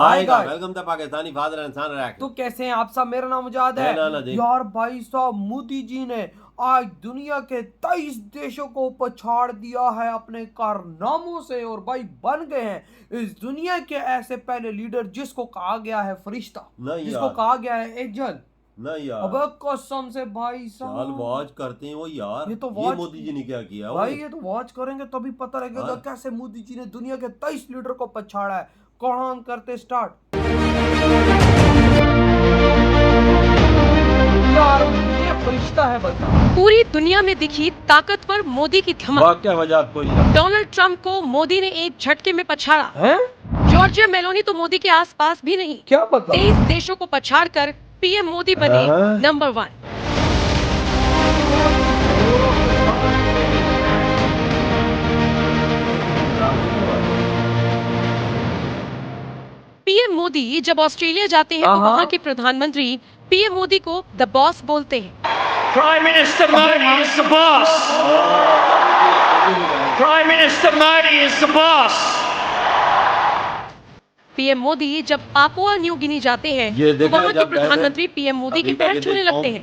आएगा। Welcome the Pakistani father and son rack. तो कैसे हैं आप सब? मेरा नाम मुजाद है। यार भाई साहब, मोदी जी ने आज दुनिया के 23 देशों को पछाड़ दिया है अपने कारनामों से और भाई बन गए हैं इस दुनिया के ऐसे पहले लीडर जिसको कहा गया है फरिश्ता, जिसको कहा गया है एंजल। नहीं यार, अब कसम से भाई साहब वॉच करते हैं वो यार। ये मोदी जी ने क्या किया भाई? ये तो वॉच करेंगे तभी पता लगेगा कैसे मोदी जी ने दुनिया के 23 लीडर को पछाड़ा है। कौन करते स्टार्ट। फरिश्ता है बता। पूरी दुनिया में दिखी ताकतवर मोदी की धमक। क्या वजह कोई? डोनाल्ड ट्रंप को मोदी ने एक झटके में पछाड़ा है। जॉर्जिया मेलोनी तो मोदी के आसपास भी नहीं। क्या बता? 23 देशों को पछाड़कर पीएम मोदी बने नंबर 1। पीएम मोदी जब ऑस्ट्रेलिया जाते हैं तो वहाँ के प्रधानमंत्री पीएम मोदी को द बॉस बोलते हैं। Prime Minister Modi is the boss. Prime Minister Modi is the boss. PM Modi जब पापुआ न्यू गिनी जाते हैं तो वहाँ के प्रधानमंत्री पीएम मोदी के पैर छूने लगते हैं।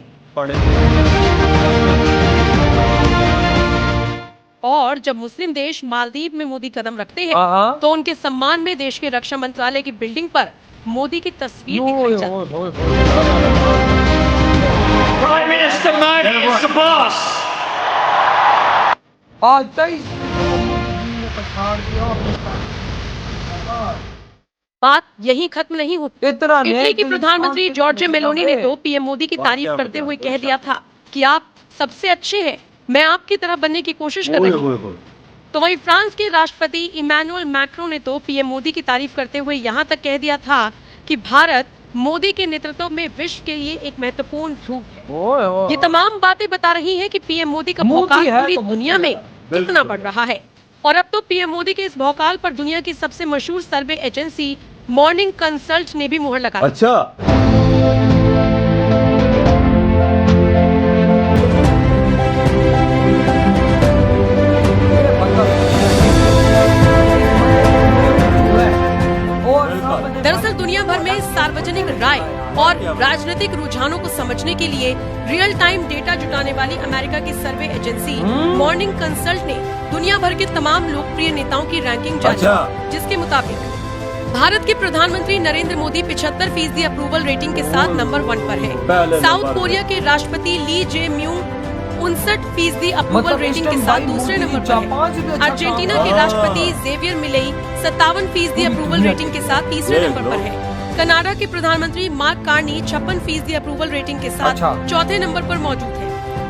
और जब मुस्लिम देश मालदीव में मोदी कदम रखते हैं तो उनके सम्मान में देश के रक्षा मंत्रालय की बिल्डिंग पर मोदी की तस्वीर दिखाई जाती है। Prime Minister Modi is the boss. आज 23 ने पछाड़ दिया। बात यहीं खत्म नहीं होती। इटली की प्रधानमंत्री जॉर्जिया मेलोनी ने तो पीएम मोदी की तारीफ करते हुए कह दिया था कि आप सबसे अच्छे हैं, मैं आपकी तरह बनने की कोशिश कर रही हूँ। तो वहीं फ्रांस के राष्ट्रपति इमैनुअल मैक्रों ने तो पीएम मोदी की तारीफ करते हुए यहाँ तक कह दिया था कि भारत मोदी के नेतृत्व में विश्व के लिए एक महत्वपूर्ण ध्रुव है। ये तमाम बातें बता रही हैं कि पीएम मोदी का भौकाल पूरी दुनिया में कितना बढ़ रहा है। और अब तो पीएम मोदी के इस भौकाल पर दुनिया की सबसे मशहूर सर्वे एजेंसी मॉर्निंग कंसल्ट ने भी मुहर लगा। अच्छा, दरअसल दुनिया भर में सार्वजनिक राय और राजनीतिक रुझानों को समझने के लिए रियल टाइम डेटा जुटाने वाली अमेरिका की सर्वे एजेंसी मॉर्निंग कंसल्ट ने दुनिया भर के तमाम लोकप्रिय नेताओं की रैंकिंग जांची, जिसके मुताबिक भारत के प्रधानमंत्री नरेंद्र मोदी 75% अप्रूवल रेटिंग के साथ नंबर 1 पर है। साउथ कोरिया के राष्ट्रपति ली जे म्यूंग 59% अप्रूवल रेटिंग के साथ दूसरे नंबर पर है। अर्जेंटीना के राष्ट्रपति जेवियर मिलेई 57% अप्रूवल रेटिंग के साथ तीसरे नंबर पर है। कनाडा के प्रधानमंत्री मार्क कार्नी 56% अप्रूवल रेटिंग के साथ चौथे नंबर पर मौजूद है।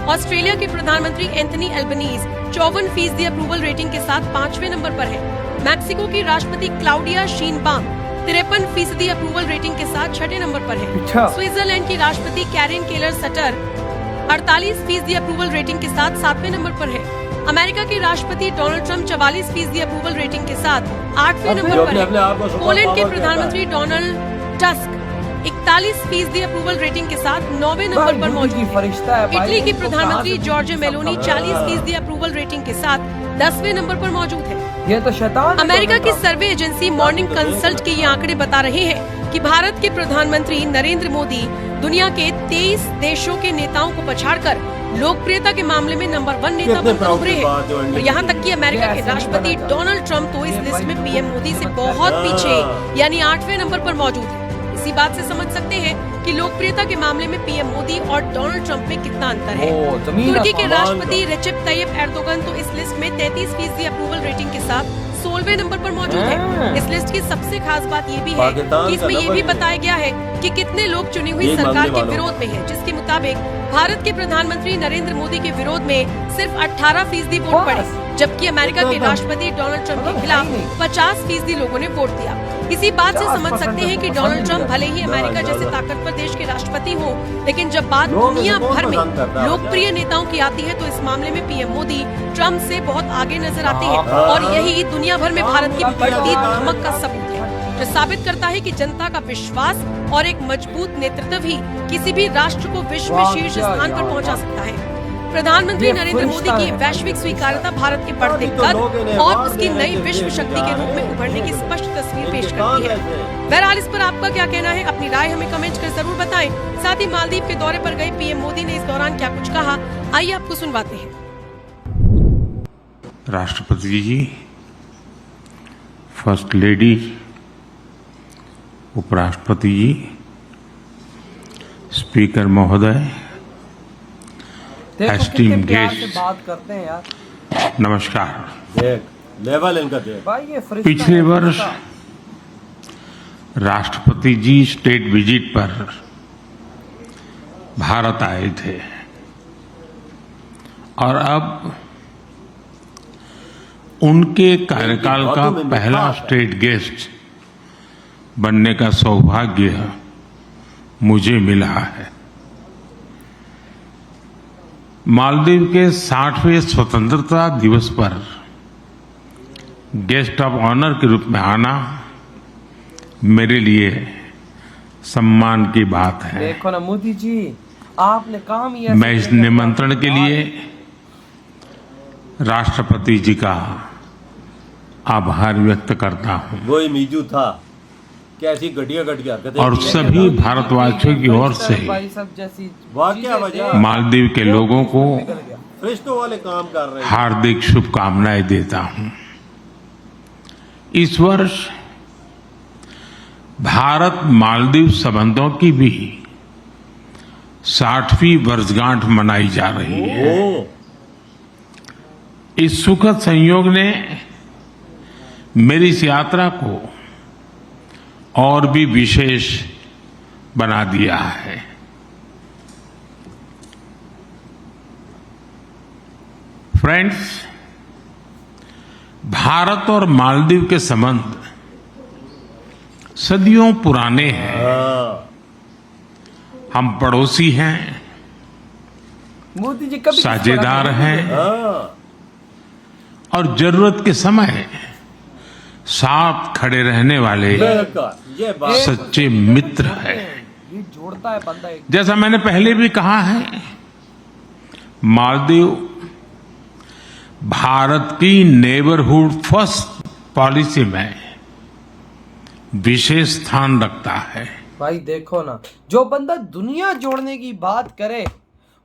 ऑस्ट्रेलिया के प्रधानमंत्री एंथनी एल्बनीज 54% अप्रूवल रेटिंग के साथ 5वें नंबर पर है। मैक्सिको की राष्ट्रपति क्लाउडिया शीनबाम 53% अप्रूवल रेटिंग के साथ 6ठे नंबर पर है। स्विट्जरलैंड की राष्ट्रपति Karen Keller shutter 48% approval rating के साथ 7वें नंबर पर है। अमेरिका के राष्ट्रपति डोनाल्ड ट्रंप 44% अप्रूवल रेटिंग के साथ 8वें नंबर पर है। पोलैंड के प्रधानमंत्री डोनाल्ड टस्क 41% अप्रूवल रेटिंग के साथ 9वें नंबर पर मौजूद है। इटली की प्रधानमंत्री जॉर्जिया मेलोनी 40% अप्रूवल रेटिंग के साथ 10वें नंबर पर मौजूद है। ये तो शैतान। अमेरिका की सर्वे एजेंसी मॉर्निंग कंसल्ट के ये आंकड़े बता रहे हैं कि भारत के प्रधानमंत्री नरेंद्र मोदी दुनिया के 23 देशों के नेताओं को पछाड़कर लोकप्रियता के मामले में नंबर 1 नेता बनकर उभरे हैं। और यहाँ तक कि अमेरिका के राष्ट्रपति डोनाल्ड ट्रंप तो इस लिस्ट में पीएम मोदी से बहुत पीछे यानी 8वें नंबर पर मौजूद है। इसी बात से समझ सकते हैं कि लोकप्रियता के मामले में पीएम मोदी और डोनाल्ड ट्रंप में कितना अंतर है। तुर्की के राष्ट्रपति रेसिप तायिप एर्दोगन तो इस लिस्ट में 33% अप्रूवल रेटिंग के साथ 16वें नंबर पर मौजूद है। इस लिस्ट की सबसे खास बात ये भी है कि इसमें ये भी बताया गया है कि कितने लोग चुनी हुई सरकार के विरोध में हैं, जिसके मुताबिक भारत के प्रधानमंत्री नरेंद्र मोदी के विरोध में सिर्फ 18% वोट पड़े, जबकि अमेरिका के राष्ट्रपति डोनाल्ड ट्रंप के खिलाफ 50% लोगों ने वोट दिया। इसी बात से समझ सकते हैं कि डोनाल्ड ट्रंप भले ही अमेरिका जैसे ताकतवर देश के राष्ट्रपति हो, लेकिन जब बात दुनिया भर में लोकप्रिय नेताओं की आती है तो इस मामले में पीएम मोदी ट्रंप से बहुत आगे नजर आते हैं। और यही दुनिया भर में भारत की बढ़ती धमक का सबूत है, जो साबित करता है कि जनता का विश्वास और एक मजबूत नेतृत्व ही किसी भी राष्ट्र को विश्व में शीर्ष स्थान पर पहुंचा सकता है। प्रधानमंत्री नरेंद्र मोदी की वैश्विक स्वीकार्यता भारत के बढ़ते कद और उसकी नई विश्व शक्ति के रूप में उभरने की स्पष्ट तस्वीर पेश करती है। बहरहाल इस पर आपका क्या कहना है, अपनी राय हमें कमेंट कर जरूर बताएं। साथ ही मालदीव के दौरे पर गए पीएम मोदी ने इस दौरान क्या कुछ कहा, आइए आपको सुनवाते हैं। राष्ट्रपति जी, फर्स्ट लेडी, उपराष्ट्रपति जी, स्पीकर महोदय, एस्टीम गेस्ट, बात करते हैं यार। नमस्कार। देख लेवल इनका देख भाई ये पिछले वर्ष राष्ट्रपति जी स्टेट विजिट पर भारत आए थे और अब उनके कार्यकाल का पहला स्टेट गेस्ट बनने का सौभाग्य मुझे मिला है। मालदीव के 60वें स्वतंत्रता दिवस पर गेस्ट ऑफ ऑनर के रूप में आना मेरे लिए सम्मान की बात है। देखो ना मोदी जी, आपने काम ही मैं इस निमंत्रण के लिए राष्ट्रपति जी का आभार व्यक्त करता हूं। वही मीजू था, कैसी घटिया हरकतें और सभी भारतवासियों की ओर से मालदीव के लोगों को फरिश्तों वाले काम कर रहे हैं। हार्दिक शुभकामनाएं देता हूं। इस वर्ष भारत मालदीव संबंधों की भी 60वीं वर्षगांठ मनाई जा रही है। इस सुखद संयोग ने मेरी इस यात्रा को और भी विशेष बना दिया है। फ्रेंड्स, भारत और मालदीव के संबंध सदियों पुराने हैं। हम पड़ोसी हैं, मोदी जी कभी साझेदार हैं और जरूरत के समय साथ खड़े रहने वाले सच्चे मित्र हैं। ये जोड़ता है बंदा एक। जैसा मैंने पहले भी कहा है, मालदीव भारत की नेबरहुड फर्स्ट पॉलिसी में विशेष स्थान रखता है। भाई देखो ना, जो बंदा दुनिया जोड़ने की बात करे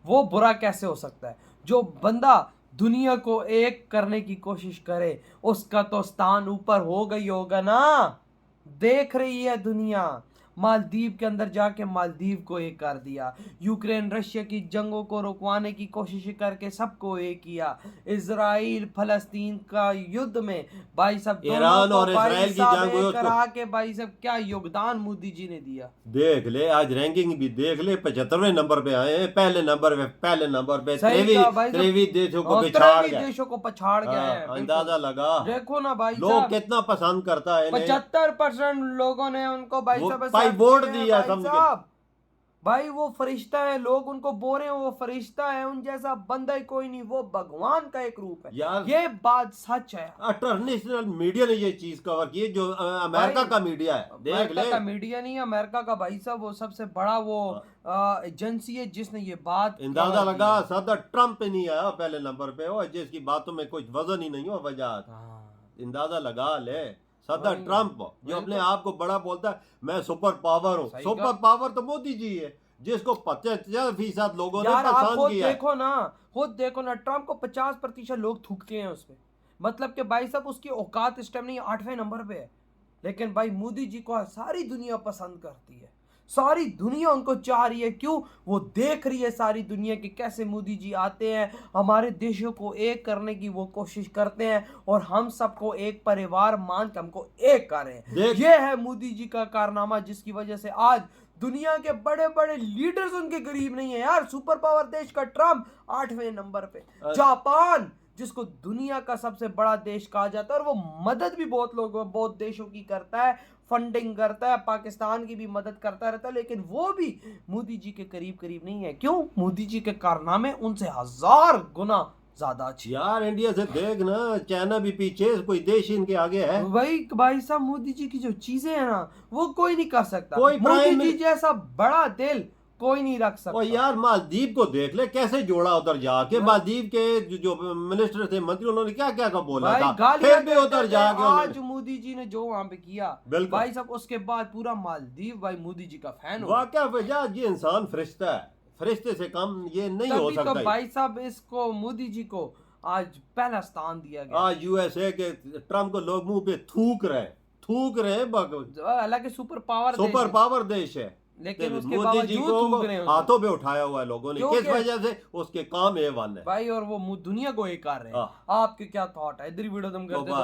वो बुरा कैसे हो सकता है। जो बंदा दुनिया को एक करने की कोशिश करे उसका तो स्थान ऊपर हो गई होगा ना। देख रही है दुनिया, मालदीव के अंदर जाके मालदीव को एक कर दिया, यूक्रेन रशिया की जंगों को रुकवाने की कोशिश करके सबको एक किया, इजराइल फलस्तीन का युद्ध में भाई सब ईरान और इजराइल की जंग करा के भाई सब क्या योगदान मोदी जी ने दिया। देख ले, आज रैंकिंग भी देख ले, 75वें नंबर पे आए हैं। पहले नंबर पे 23 देशों को पछाड़ गया है। अंदाजा लगा, देखो ना भाई लोग कितना पसंद करता है। 75% लोगों ने उनको भाई सब वोट दिया। भाई वो फरिश्ता है, लोग उनको बोल रहे हैं वो फरिश्ता है, उन जैसा बंदा ही कोई नहीं, वो भगवान का एक रूप है यार। ये बात सच है। इंटरनेशनल मीडिया ने ये चीज कवर की, जो अमेरिका का मीडिया है। देख ले, का मीडिया नहीं, अमेरिका का भाई साहब वो सबसे बड़ा वो एजेंसी है जिसने ये बात अंदाजा लगा। सदा ट्रम्प नहीं आया पहले नंबर पे, हो जिसकी बातों में कुछ वजन ही नहीं हो वजह। अंदाजा लगा ले, सदा ट्रम्प जो अपने आप को बड़ा बोलता है, मैं सुपर पावर हूँ। सुपर पावर तो मोदी जी है, जिसको 50% लोगों ने पसंद किया। देखो ना, खुद देखो ना, ट्रम्प को 50% लोग थूकते हैं उसपे। मतलब कि भाई साहब उसकी औकात इस टाइम नहीं 8वें नंबर पे है, लेकिन भाई मोदी जी को सारी दुनिया पसंद करती है। सारी दुनिया उनको चाह रही है। क्यों? वो देख रही है सारी दुनिया की कैसे मोदी जी आते हैं, हमारे देशों को एक करने की वो कोशिश करते हैं और हम सबको एक परिवार मान के हमको एक कर रहे हैं। ये है मोदी जी का कारनामा, जिसकी वजह से आज दुनिया के बड़े बड़े लीडर्स उनके करीब नहीं है यार। सुपर पावर देश का ट्रम्प 8वें नंबर पे, जापान जिसको दुनिया का सबसे बड़ा देश कहा जाता है और वो मदद भी बहुत देशों की करता है, फंडिंग करता है, पाकिस्तान की भी मदद करता रहता है, लेकिन वो भी मोदी जी के करीब नहीं है। क्यों? मोदी जी के कारनामे उनसे 1000 गुना ज्यादा अच्छी। यार इंडिया से देख ना, चाइना भी पीछे, कोई देश इनके आगे है। भाई साहब मोदी जी की जो चीजें हैं ना वो कोई नहीं कर सकता। मोदी जी जैसा बड़ा दिल कोई नहीं रख सकता। और यार मालदीव को देख ले कैसे जोड़ा उधर जाके, मालदीव के जो मिनिस्टर थे, मंत्री, उन्होंने क्या क्या बोला था, फिर भी उधर जाके आज मोदी जी ने जो वहाँ पे किया भाई साहब, उसके बाद पूरा मालदीव भाई मोदी जी का फैन हो। वाकया वजह ये इंसान फरिश्ता है, फरिश्ते से कम ये नहीं हो सकता। तो भाई साहब इसको मोदी जी को आज पहला स्थान दिया गया। आज यूएसए के ट्रम्प को लोग मुंह पे थूक रहे हालांकि सुपर पावर देश है, लेकिन उसके मोदी जी को हाथों पे उठाया हुआ है लोगों ने, किस वजह से? उसके काम A1 है भाई, और वो दुनिया को एक कर रहे हैं। आपके क्या थॉट है? इधर वीडियो तुम करते